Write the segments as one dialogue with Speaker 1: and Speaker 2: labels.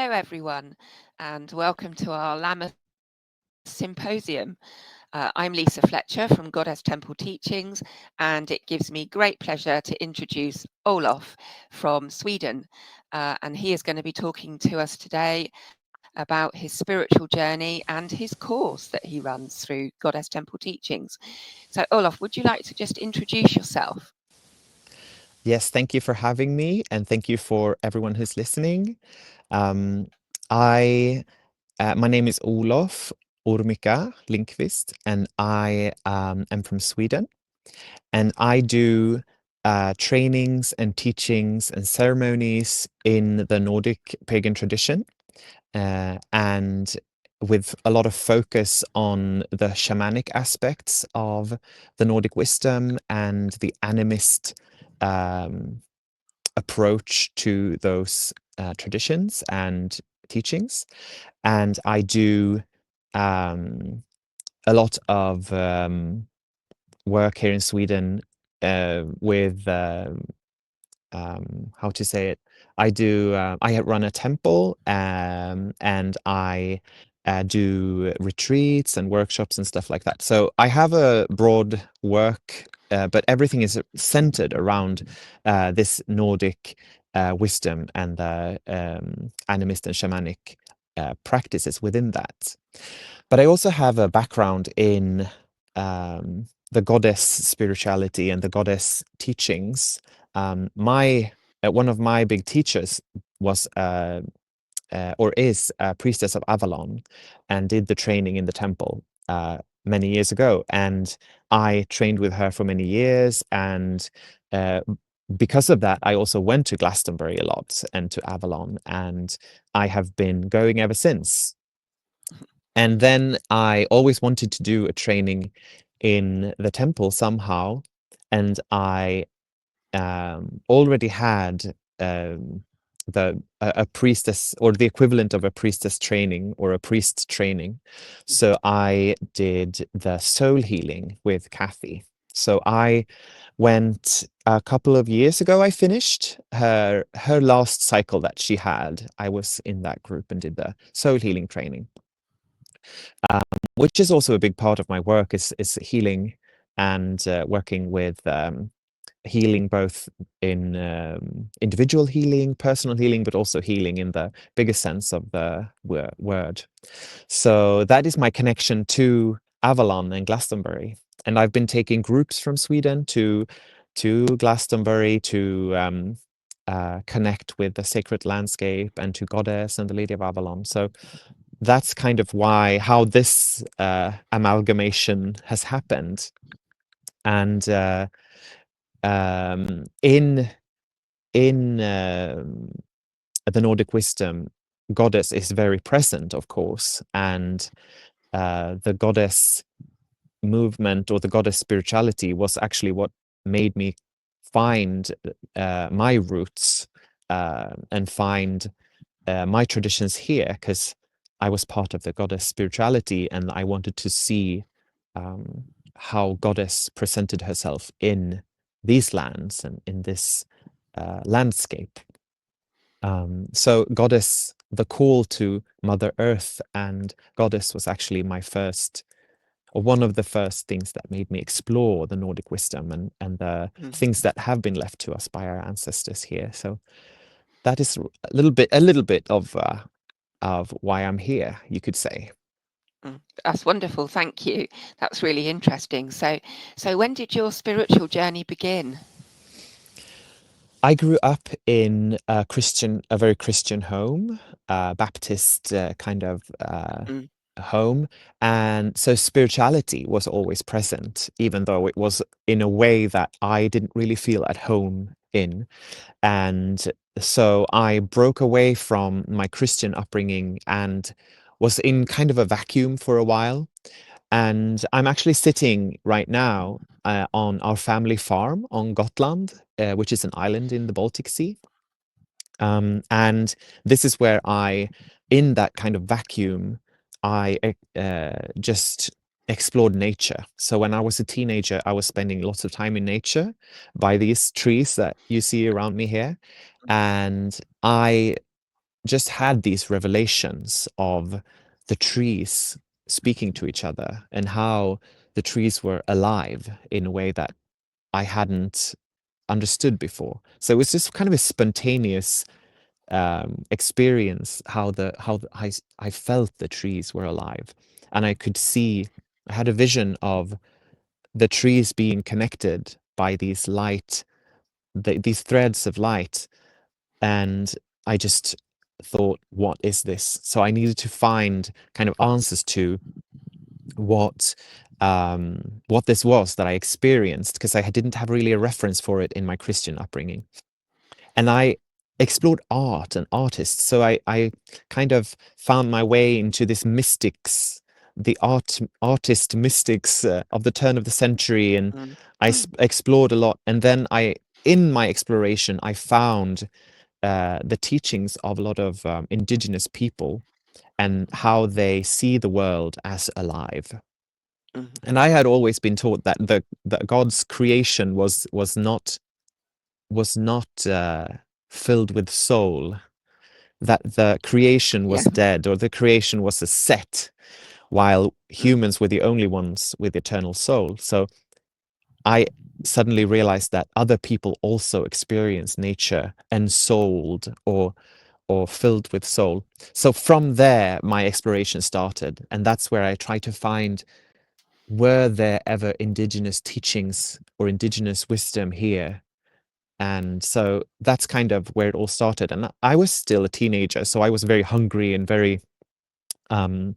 Speaker 1: Hello, everyone, and welcome to our Lammas Symposium. I'm Lisa Fletcher from Goddess Temple Teachings, and it gives me great pleasure to introduce Olof from Sweden. And he is going to be talking to us today about his spiritual journey and his course that he runs through Goddess Temple Teachings. So, Olof, would you like to just introduce yourself?
Speaker 2: Yes, thank you for having me, and thank you for everyone who's listening. Um, I My name is Olof Lindqvist, and I am from Sweden, and I do trainings and teachings and ceremonies in the Nordic pagan tradition, and with a lot of focus on the shamanic aspects of the Nordic wisdom and the animist um, approach to those traditions and teachings. And I do a lot of work here in Sweden with how to say it. I run a temple, and I do retreats and workshops and stuff like that. So I have a broad work, but everything is centered around this Nordic wisdom and the animist and shamanic practices within that. But I also have a background in the goddess spirituality and the goddess teachings. My One of my big teachers was or is a priestess of Avalon, and did the training in the temple many years ago. And I trained with her for many years, and uh, because of that, I also went to Glastonbury a lot and to Avalon, and I have been going ever since. And then I always wanted to do a training in the temple somehow, and I already had a priestess, or the equivalent of a priestess training or a priest training. So I did the soul healing with Kathy. So I went a couple of years ago. I finished her last cycle that she had. I was in that group and did the soul healing training, which is also a big part of my work, is healing and working with healing, both in individual healing, personal healing, but also healing in the bigger sense of the word. So that is my connection to Avalon and Glastonbury. And I've been taking groups from Sweden to Glastonbury to connect with the sacred landscape and to Goddess and the Lady of Avalon. So that's kind of how this amalgamation has happened. And in the Nordic wisdom, Goddess is very present, of course, and the Goddess movement, or the Goddess spirituality, was actually what made me find my roots, and find my traditions here, because I was part of the Goddess spirituality, and I wanted to see how Goddess presented herself in these lands and in this landscape. So Goddess, the call to Mother Earth and Goddess, was actually my first, or one of the first things that made me explore the Nordic wisdom and the things that have been left to us by our ancestors here. So that is a little bit of why I'm here, you could say.
Speaker 1: That's wonderful. Thank you. That's really interesting. So when did your spiritual journey begin?
Speaker 2: I grew up in a very Christian home, Baptist kind of
Speaker 1: Mm,
Speaker 2: home, and so spirituality was always present, even though it was in a way that I didn't really feel at home in. And so I broke away from my Christian upbringing and was in kind of a vacuum for a while. And I'm actually sitting right now on our family farm on Gotland, which is an island in the Baltic Sea. And this is where in that kind of vacuum, I just explored nature. So when I was a teenager, I was spending lots of time in nature by these trees that you see around me here. And I just had these revelations of the trees speaking to each other and how the trees were alive in a way that I hadn't understood before. So it was just kind of a spontaneous experience I felt the trees were alive, and I could see. I had a vision of the trees being connected by these threads of light, and I just thought, what is this? So I needed to find kind of answers to what what this was that I experienced, because I didn't have really a reference for it in my Christian upbringing. And I explored art and artists. So I kind of found my way into this mystics, the artist mystics of the turn of the century, and
Speaker 1: Mm.
Speaker 2: explored a lot. And then in my exploration, I found the teachings of a lot of indigenous people and how they see the world as alive.
Speaker 1: Mm.
Speaker 2: And I had always been taught that that God's creation was not filled with soul, that the creation
Speaker 1: Yeah.
Speaker 2: was dead, or the creation was a set, while
Speaker 1: Mm.
Speaker 2: humans were the only ones with eternal soul. So I suddenly realized that other people also experience nature ensouled or filled with soul. So from there, my exploration started, and that's where I try to find, were there ever indigenous teachings or indigenous wisdom here? And so that's kind of where it all started. And I was still a teenager, so I was very hungry and very um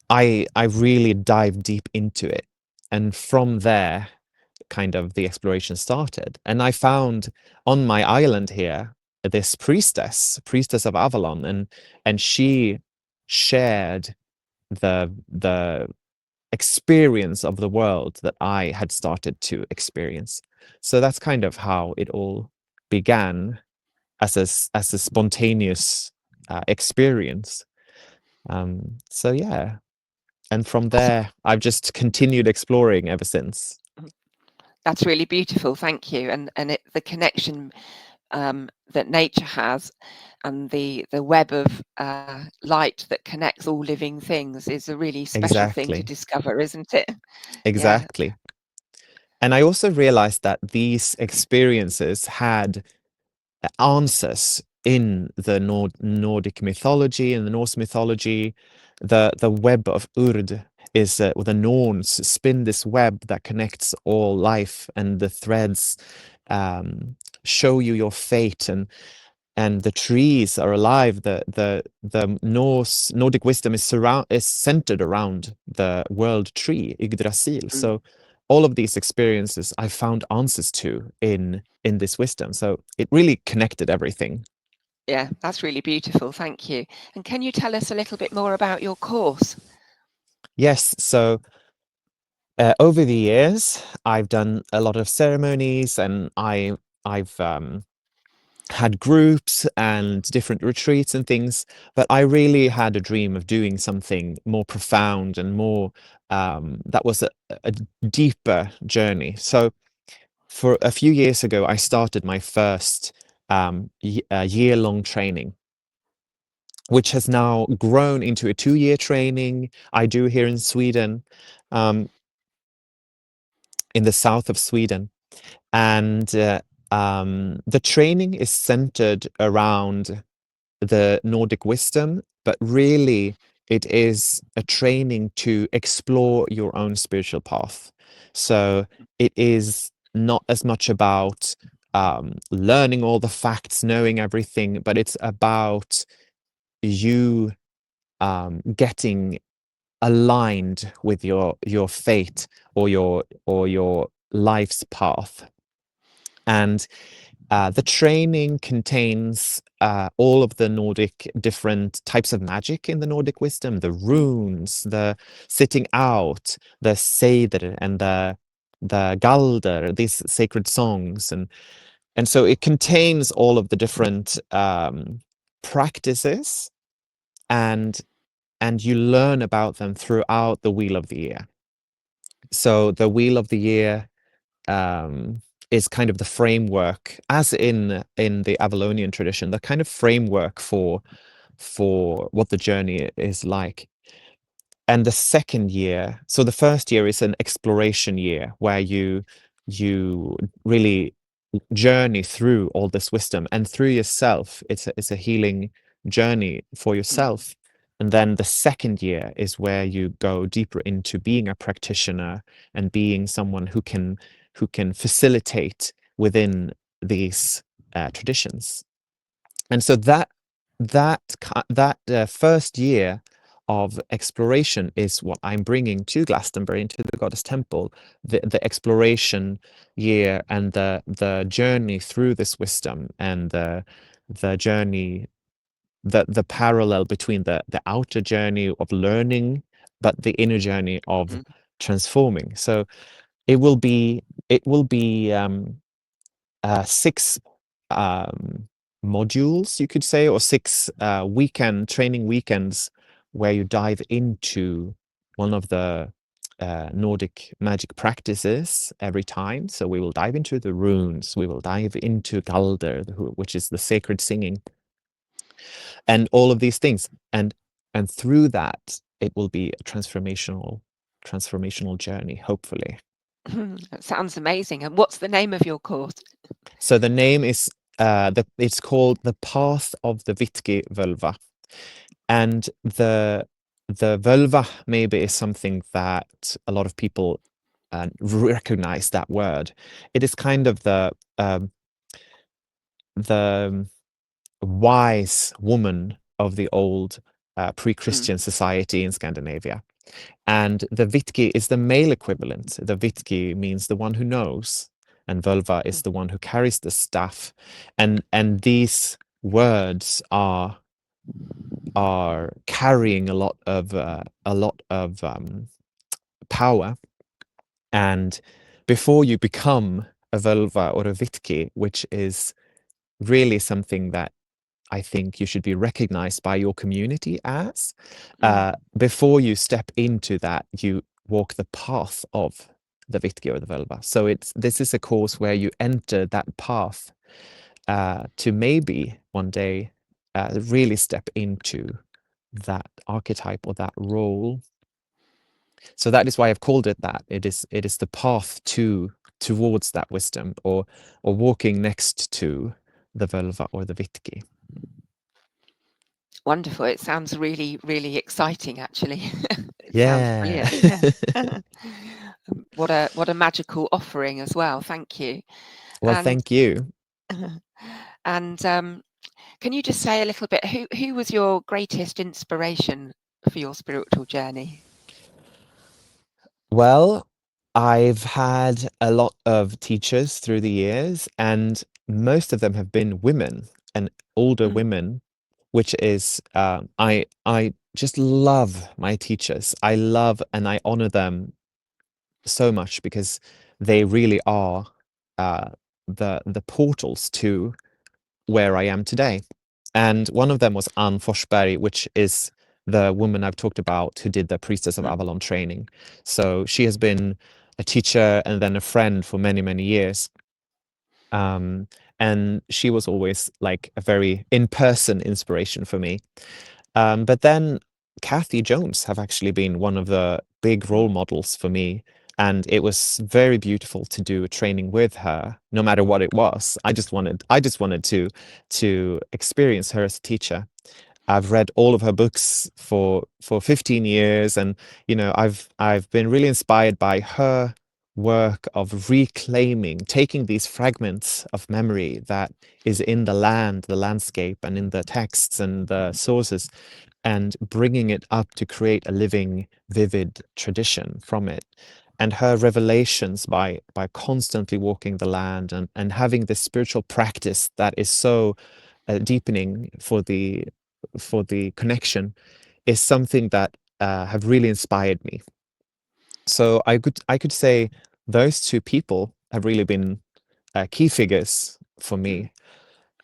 Speaker 2: I really dived deep into it. And from there, kind of the exploration started. And I found on my island here this priestess of Avalon, and she shared the experience of the world that I had started to experience. So that's kind of how it all began, as as a spontaneous experience. So yeah, and from
Speaker 1: That's,
Speaker 2: there, I've just continued exploring ever since.
Speaker 1: that's really beautiful. Thank you. And the connection that nature has, and the web of light that connects all living things, is a really special thing to
Speaker 2: Exactly,
Speaker 1: discover, isn't it? Yeah.
Speaker 2: exactly. And I also realized that these experiences had answers in the Nordic mythology and the Norse mythology. The web of Urd is the Norns spin this web that connects all life, and the threads show you your fate, and the trees are alive. The Nordic wisdom is centered around the world tree, Yggdrasil.
Speaker 1: Mm.
Speaker 2: So all of these experiences I found answers to in this wisdom. So it really connected everything.
Speaker 1: Yeah, that's really beautiful. Thank you. And can you tell us a little bit more about your course?
Speaker 2: Yes, so over the years, I've done a lot of ceremonies, and I've had groups and different retreats and things, but I really had a dream of doing something more profound and more that was a deeper journey. So for a few years ago, I started my first year-long training, which has now grown into a 2-year training I do here in Sweden, um, in the south of Sweden. And the training is centered around the Nordic wisdom, but really it is a training to explore your own spiritual path. So it is not as much about learning all the facts, knowing everything, but it's about you getting aligned with your fate, or your life's path. And the training contains all of the Nordic different types of magic in the Nordic wisdom, the
Speaker 1: Mm.
Speaker 2: runes, the sitting out, the seder, and the galder, these sacred songs, and so it contains all of the different practices, and you learn about them throughout the wheel of the year. So the wheel of the year, is kind of the framework, as in the Avalonian tradition, the kind of framework for what the journey is like. And the second year, so the first year is an exploration year where you really journey through all this wisdom and through yourself. It's a healing journey for
Speaker 1: Mm.
Speaker 2: yourself. And then the second year is where you go deeper into being a practitioner and being someone who can facilitate within these traditions. And so that first year of exploration is what I'm bringing to Glastonbury, into the Goddess Temple, the exploration year and the journey through this wisdom, and the journey, the parallel between the outer journey of learning, but the inner journey of
Speaker 1: Mm.
Speaker 2: transforming. So it will be 6 um, modules, you could say, or 6 training weekends where you dive into one of the Nordic magic practices every time. So we will dive into the runes, we will dive into Galder, which is the sacred singing, and all of these things. And through that, it will be a transformational journey, hopefully.
Speaker 1: That sounds amazing. And what's the name of your course?
Speaker 2: So the name is it's called The Path of the Vitki Völva. And the Völva maybe is something that a lot of people recognize that word. It is kind of the wise woman of the old
Speaker 1: Mm.
Speaker 2: pre-Christian society in Scandinavia. And the Vitki is the male equivalent. The Vitki means the one who knows, and Völva is the one who carries the staff. And these words are carrying a lot of power. And before you become a Völva or a Vitki, which is really something that I think you should be recognized by your community as,
Speaker 1: Mm.
Speaker 2: before you step into that, you walk the path of the Vitki or the Völva. So this is a course where you enter that path to maybe one day really step into that archetype or that role. So that is why I've called it that. It is the path towards that wisdom, or walking next to the Völva or the Vitki.
Speaker 1: Wonderful. It sounds really, really exciting, actually. It sounds
Speaker 2: Yeah.
Speaker 1: brilliant. Yeah. What a magical offering as well. Thank you.
Speaker 2: Well,
Speaker 1: And
Speaker 2: thank you.
Speaker 1: and can you just say a little bit, who was your greatest inspiration for your spiritual journey?
Speaker 2: Well, I've had a lot of teachers through the years, and most of them have been women, and older
Speaker 1: Mm.
Speaker 2: women, which is I just love my teachers. I love and I honor them so much, because they really are uh, the portals to where I am today. And one of them was Anne Forsberg, which is the woman I've talked about who did the Priestess of
Speaker 1: Mm.
Speaker 2: Avalon training. So she has been a teacher and then a friend for many, many years. Um, and she was always like a very in-person inspiration for me. But then Kathy Jones have actually been one of the big role
Speaker 1: Mm.
Speaker 2: models for me. And it was very beautiful to do a training with her, no matter what it was. I just wanted to experience her as a teacher. I've read all of her books for 15 years, and I've been really inspired by her work of reclaiming, taking these fragments of memory that is in the land, the landscape, and in the texts and the sources, and bringing it up to create a living, vivid tradition from it. And her revelations by constantly walking the land, and having this spiritual practice that is so deepening for the connection, is something that have really inspired me. So I could say those two people have really been key figures for
Speaker 1: Mm.
Speaker 2: me.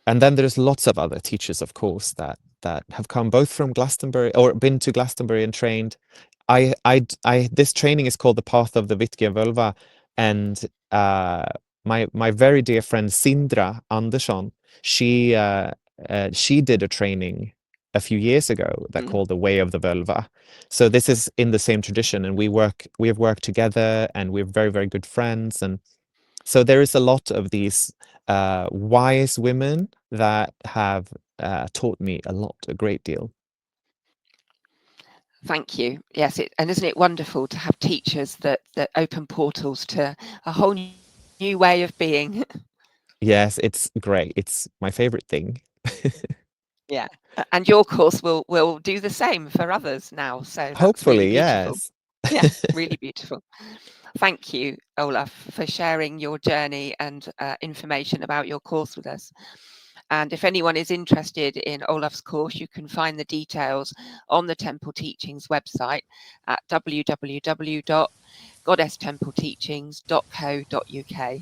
Speaker 2: And then there's lots of other teachers, of course, that have come both from Glastonbury or been to Glastonbury and trained. This training is called the Path of the Vitki and Völva, and my very dear friend Sindra Andersson, she she did a training a few years ago that
Speaker 1: Mm.
Speaker 2: called the Way of the Völva. So this is in the same tradition, and we have worked together, and we're very, very good friends. And so there is a lot of these wise women that have taught me a lot, a great deal.
Speaker 1: Thank you. Yes, and isn't it wonderful to have teachers that open portals to a whole new way of being?
Speaker 2: Yes, it's great. It's my favorite thing.
Speaker 1: Yeah, and your course will do the same for others now, so that's really
Speaker 2: Hopefully,
Speaker 1: beautiful.
Speaker 2: yes.
Speaker 1: Yeah, really beautiful. Thank you, Olaf, for sharing your journey and information about your course with us. And if anyone is interested in Olaf's course, you can find the details on the Temple Teachings website at www.goddesstempleteachings.co.uk.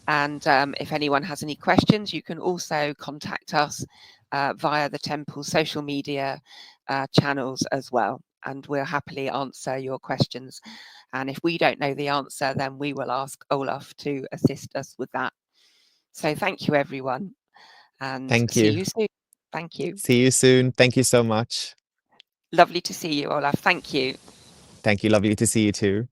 Speaker 1: And if anyone has any questions, you can also contact us via the Temple social media channels as well. And we'll happily answer your questions. And if we don't know the answer, then we will ask Olaf to assist us with that. So thank you, everyone, and
Speaker 2: Thank
Speaker 1: see
Speaker 2: you.
Speaker 1: you soon. Thank you.
Speaker 2: See you soon. Thank you so much.
Speaker 1: Lovely to see you, Olaf. Thank you.
Speaker 2: Thank you. Lovely to see you too.